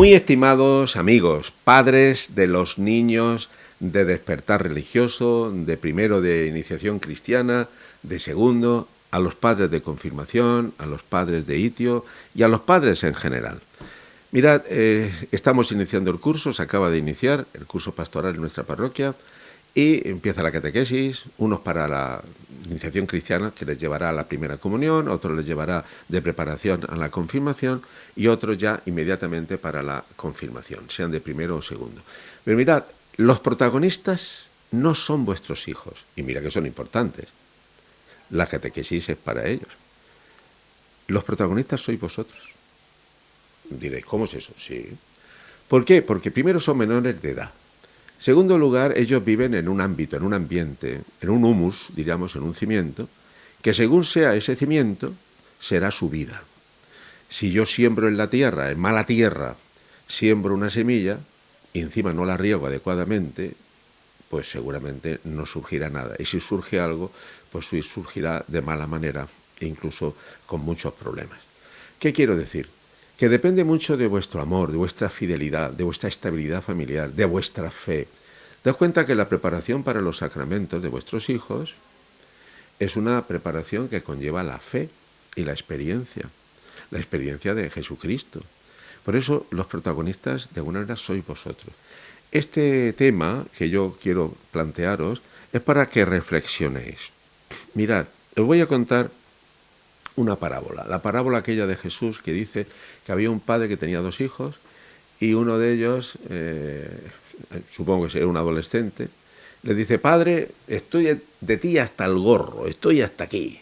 Muy estimados amigos, padres de los niños de despertar religioso, de primero de iniciación cristiana, de segundo, a los padres de confirmación, a los padres de itio y a los padres en general. Mirad, estamos iniciando el curso, se acaba de iniciar el curso pastoral en nuestra parroquia y empieza la catequesis, unos para la iniciación cristiana, que les llevará a la primera comunión, otros les llevará de preparación a la confirmación y otros ya inmediatamente para la confirmación, sean de primero o segundo. Pero mirad, los protagonistas no son vuestros hijos, y mira que son importantes. La catequesis es para ellos. Los protagonistas sois vosotros. Diréis, ¿cómo es eso? Sí. ¿Por qué? Porque primero son menores de edad. Segundo lugar, ellos viven en un ámbito, en un ambiente, en un humus, diríamos, en un cimiento, que según sea ese cimiento, será su vida. Si yo siembro en la tierra, en mala tierra, siembro una semilla y encima no la riego adecuadamente, pues seguramente no surgirá nada. Y si surge algo, pues surgirá de mala manera e incluso con muchos problemas. ¿Qué quiero decir? Que depende mucho de vuestro amor, de vuestra fidelidad, de vuestra estabilidad familiar, de vuestra fe. Daos cuenta que la preparación para los sacramentos de vuestros hijos es una preparación que conlleva la fe y la experiencia de Jesucristo. Por eso los protagonistas de alguna manera sois vosotros. Este tema que yo quiero plantearos es para que reflexionéis. Mirad, os voy a contar una parábola, la parábola aquella de Jesús que dice que había un padre que tenía dos hijos y uno de ellos, supongo que era un adolescente, le dice, padre, estoy de ti hasta el gorro, estoy hasta aquí,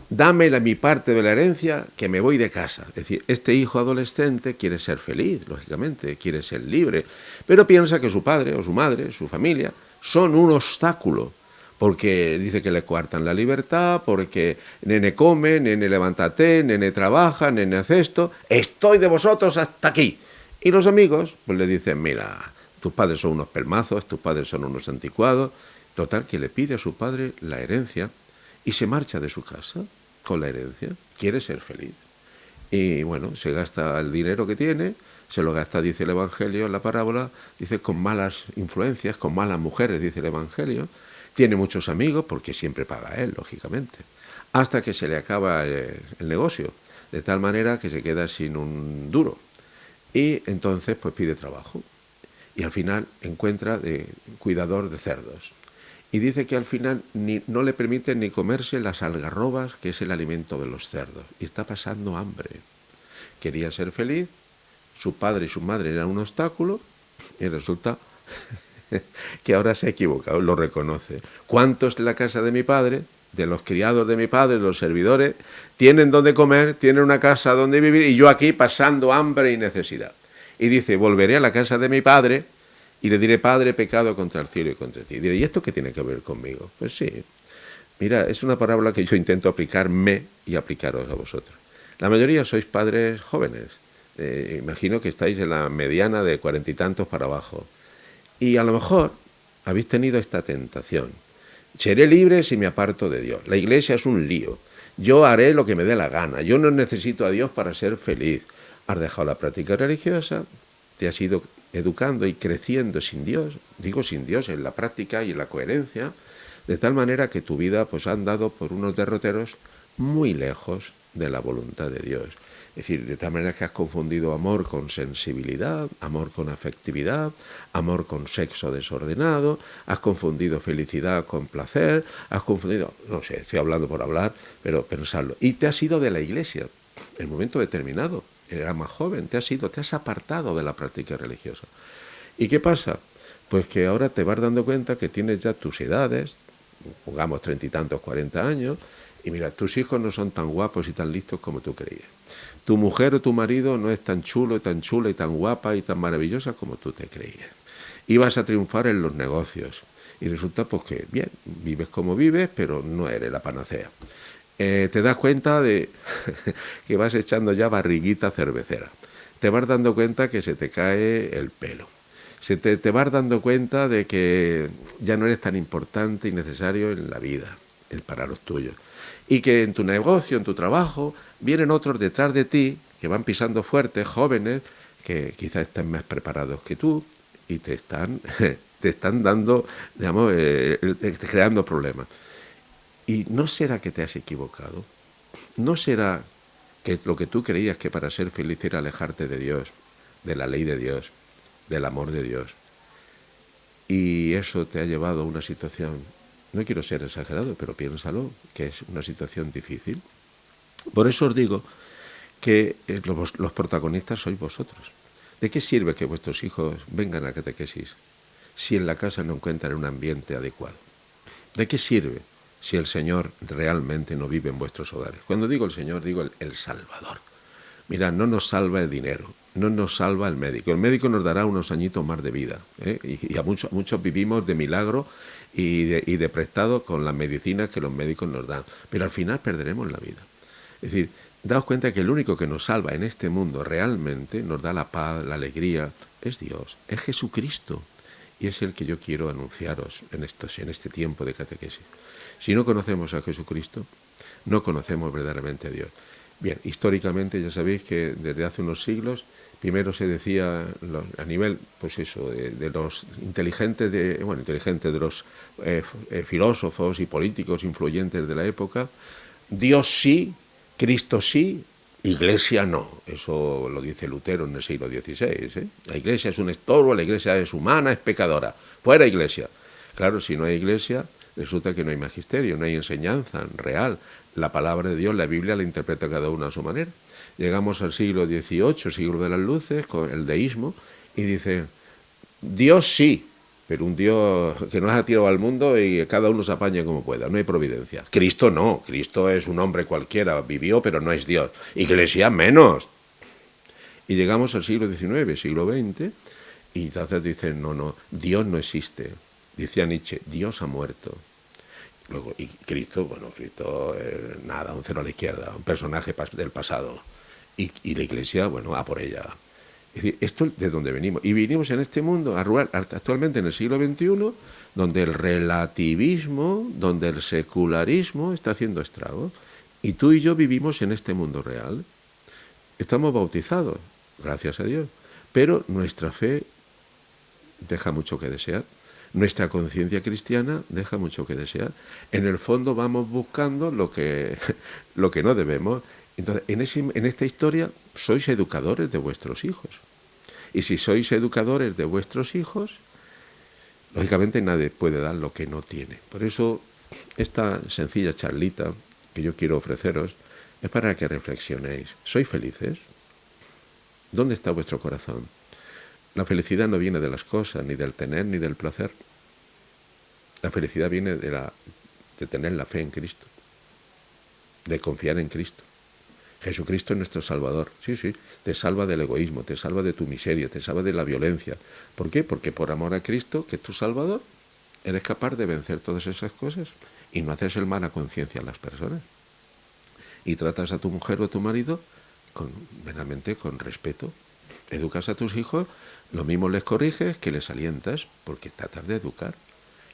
dame mi parte de la herencia que me voy de casa. Es decir, este hijo adolescente quiere ser feliz, lógicamente, quiere ser libre, pero piensa que su padre o su madre, su familia, son un obstáculo. Porque dice que le coartan la libertad, porque nene come, nene levántate, nene trabaja, nene hace esto, estoy de vosotros hasta aquí. Y los amigos pues le dicen, mira, tus padres son unos pelmazos, tus padres son unos anticuados. Total, que le pide a su padre la herencia y se marcha de su casa con la herencia, quiere ser feliz. Y bueno, se gasta el dinero que tiene, se lo gasta, dice el Evangelio en la parábola, dice con malas influencias, con malas mujeres, dice el Evangelio. Tiene muchos amigos, porque siempre paga él, lógicamente, hasta que se le acaba el negocio, de tal manera que se queda sin un duro. Y entonces pues pide trabajo. Y al final encuentra de cuidador de cerdos. Y dice que al final no le permiten ni comerse las algarrobas, que es el alimento de los cerdos. Y está pasando hambre. Quería ser feliz, su padre y su madre eran un obstáculo, y resulta que ahora se ha equivocado, lo reconoce. ¿Cuántos en la casa de mi padre, de los criados de mi padre, los servidores, tienen donde comer, tienen una casa donde vivir y yo aquí pasando hambre y necesidad? Y dice, volveré a la casa de mi padre y le diré, padre, he pecado contra el cielo y contra ti. Y diré, ¿y esto qué tiene que ver conmigo? Pues sí, mira, es una parábola que yo intento aplicarme y aplicaros a vosotros. La mayoría sois padres jóvenes, imagino que estáis en la mediana de 40 y tantos para abajo. Y a lo mejor habéis tenido esta tentación. Seré libre si me aparto de Dios. La iglesia es un lío. Yo haré lo que me dé la gana. Yo no necesito a Dios para ser feliz. Has dejado la práctica religiosa, te has ido educando y creciendo sin Dios. Digo sin Dios en la práctica y en la coherencia, de tal manera que tu vida pues ha andado por unos derroteros muy lejos de la voluntad de Dios. Es decir, de tal manera que has confundido amor con sensibilidad, amor con afectividad, amor con sexo desordenado, has confundido felicidad con placer, has confundido, no sé, estoy hablando por hablar, pero pensarlo. Y te has ido de la iglesia, en un momento determinado, eras más joven, te has apartado de la práctica religiosa. ¿Y qué pasa? Pues que ahora te vas dando cuenta que tienes ya tus edades, pongamos 30 y tantos, 40 años, y mira, tus hijos no son tan guapos y tan listos como tú creías. Tu mujer o tu marido no es tan chulo y tan chula y tan guapa y tan maravillosa como tú te creías. Y vas a triunfar en los negocios. Y resulta pues que, bien, vives como vives, pero no eres la panacea. Te das cuenta de que vas echando ya barriguita cervecera. Te vas dando cuenta que se te cae el pelo. Te vas dando cuenta de que ya no eres tan importante y necesario en la vida, para los tuyos. Y que en tu negocio, en tu trabajo, vienen otros detrás de ti, que van pisando fuerte, jóvenes, que quizás estén más preparados que tú y te están, te están dando, digamos, creando problemas. ¿Y no será que te has equivocado? ¿No será que lo que tú creías que para ser feliz era alejarte de Dios, de la ley de Dios, del amor de Dios? Y eso te ha llevado a una situación, no quiero ser exagerado, pero piénsalo, que es una situación difícil. Por eso os digo que los protagonistas sois vosotros. ¿De qué sirve que vuestros hijos vengan a catequesis si en la casa no encuentran un ambiente adecuado? ¿De qué sirve si el Señor realmente no vive en vuestros hogares? Cuando digo el Señor, digo el Salvador. Mira, no nos salva el dinero, no nos salva el médico. El médico nos dará unos añitos más de vida, ¿eh? Y a muchos vivimos de milagro y de prestado con las medicinas que los médicos nos dan. Pero al final perderemos la vida. Es decir, daos cuenta que el único que nos salva en este mundo realmente, nos da la paz, la alegría, es Dios, es Jesucristo. Y es el que yo quiero anunciaros en este tiempo de catequesis. Si no conocemos a Jesucristo, no conocemos verdaderamente a Dios. Bien, históricamente ya sabéis que desde hace unos siglos, primero se decía a nivel, pues eso, de los inteligentes, de los filósofos y políticos influyentes de la época, Dios sí, Cristo sí, Iglesia no. Eso lo dice Lutero en el siglo XVI. ¿Eh? La Iglesia es un estorbo, la Iglesia es humana, es pecadora. Fuera Iglesia. Claro, si no hay Iglesia, resulta que no hay magisterio, no hay enseñanza real. La palabra de Dios, la Biblia la interpreta cada uno a su manera. Llegamos al siglo XVIII, siglo de las luces, con el deísmo, y dice, Dios sí, pero un Dios que nos ha tirado al mundo y cada uno se apaña como pueda, no hay providencia. Cristo no, Cristo es un hombre cualquiera, vivió pero no es Dios. Iglesia menos. Y llegamos al siglo XIX, siglo XX, y entonces dicen, no, Dios no existe. Decía Nietzsche, Dios ha muerto. Luego, y Cristo, nada, un cero a la izquierda, un personaje del pasado. Y la Iglesia, bueno, a por ella. Es decir, esto es de donde venimos. Y vinimos en este mundo, actualmente en el siglo XXI, donde el relativismo, donde el secularismo está haciendo estragos. Y tú y yo vivimos en este mundo real. Estamos bautizados, gracias a Dios. Pero nuestra fe deja mucho que desear. Nuestra conciencia cristiana deja mucho que desear. En el fondo vamos buscando lo que no debemos. Entonces, en esta historia sois educadores de vuestros hijos. Y si sois educadores de vuestros hijos, lógicamente nadie puede dar lo que no tiene. Por eso, esta sencilla charlita que yo quiero ofreceros es para que reflexionéis. ¿Sois felices? ¿Dónde está vuestro corazón? La felicidad no viene de las cosas, ni del tener, ni del placer. La felicidad viene de tener la fe en Cristo, de confiar en Cristo. Jesucristo es nuestro Salvador. Sí, te salva del egoísmo, te salva de tu miseria, te salva de la violencia. ¿Por qué? Porque por amor a Cristo, que es tu Salvador, eres capaz de vencer todas esas cosas y no haces el mal a conciencia a las personas. Y tratas a tu mujer o a tu marido verdaderamente con respeto. Educas a tus hijos, lo mismo les corriges que les alientas, porque tratas de educar.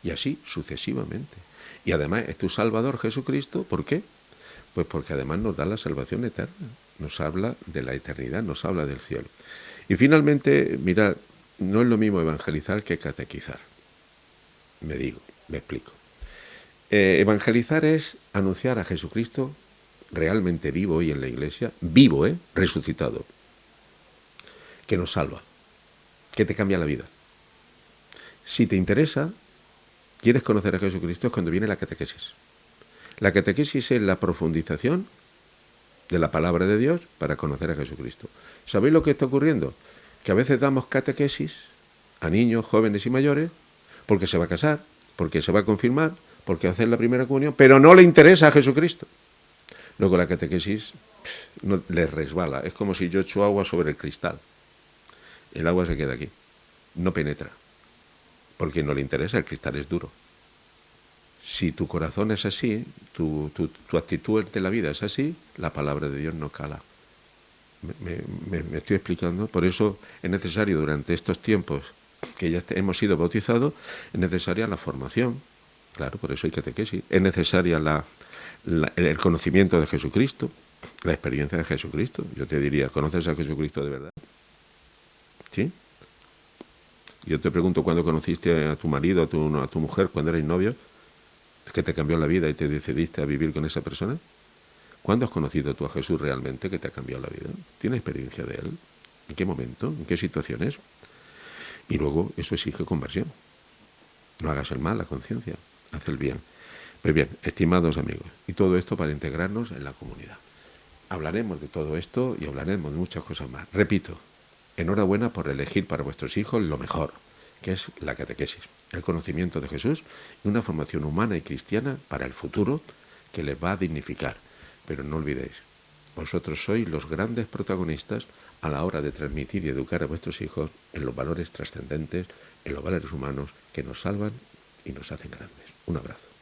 Y así sucesivamente. Y además es tu Salvador Jesucristo. ¿Por qué? Pues porque además nos da la salvación eterna. Nos habla de la eternidad, nos habla del cielo. Y finalmente, mirad, no es lo mismo evangelizar que catequizar. Me explico. Evangelizar es anunciar a Jesucristo realmente vivo hoy en la iglesia, vivo, resucitado, que nos salva, que te cambia la vida. Si te interesa, quieres conocer a Jesucristo, es cuando viene la catequesis. La catequesis es la profundización de la palabra de Dios para conocer a Jesucristo. ¿Sabéis lo que está ocurriendo? Que a veces damos catequesis a niños, jóvenes y mayores porque se va a casar, porque se va a confirmar, porque va a hacer la primera comunión, pero no le interesa a Jesucristo. Luego la catequesis no, les resbala. Es como si yo echo agua sobre el cristal. El agua se queda aquí, no penetra, porque no le interesa, el cristal es duro. Si tu corazón es así, tu actitud ante la vida es así, la palabra de Dios no cala. Me estoy explicando. Por eso es necesario durante estos tiempos que ya hemos sido bautizados, es necesaria la formación. Claro, por eso hay catequesis. Es necesaria el conocimiento de Jesucristo, la experiencia de Jesucristo. Yo te diría, ¿conoces a Jesucristo de verdad? ¿Sí? Yo te pregunto, ¿cuándo conociste a tu marido, a tu mujer, cuando erais novios, que te cambió la vida y te decidiste a vivir con esa persona? ¿Cuándo has conocido tú a Jesús realmente, que te ha cambiado la vida? ¿Tienes experiencia de Él? ¿En qué momento? ¿En qué situaciones? Y luego eso exige conversión. No hagas el mal a conciencia, haz el bien. Pues bien, estimados amigos, y todo esto para integrarnos en la comunidad. Hablaremos de todo esto y hablaremos de muchas cosas más. Repito, enhorabuena por elegir para vuestros hijos lo mejor, que es la catequesis, el conocimiento de Jesús y una formación humana y cristiana para el futuro que les va a dignificar. Pero no olvidéis, vosotros sois los grandes protagonistas a la hora de transmitir y educar a vuestros hijos en los valores trascendentes, en los valores humanos que nos salvan y nos hacen grandes. Un abrazo.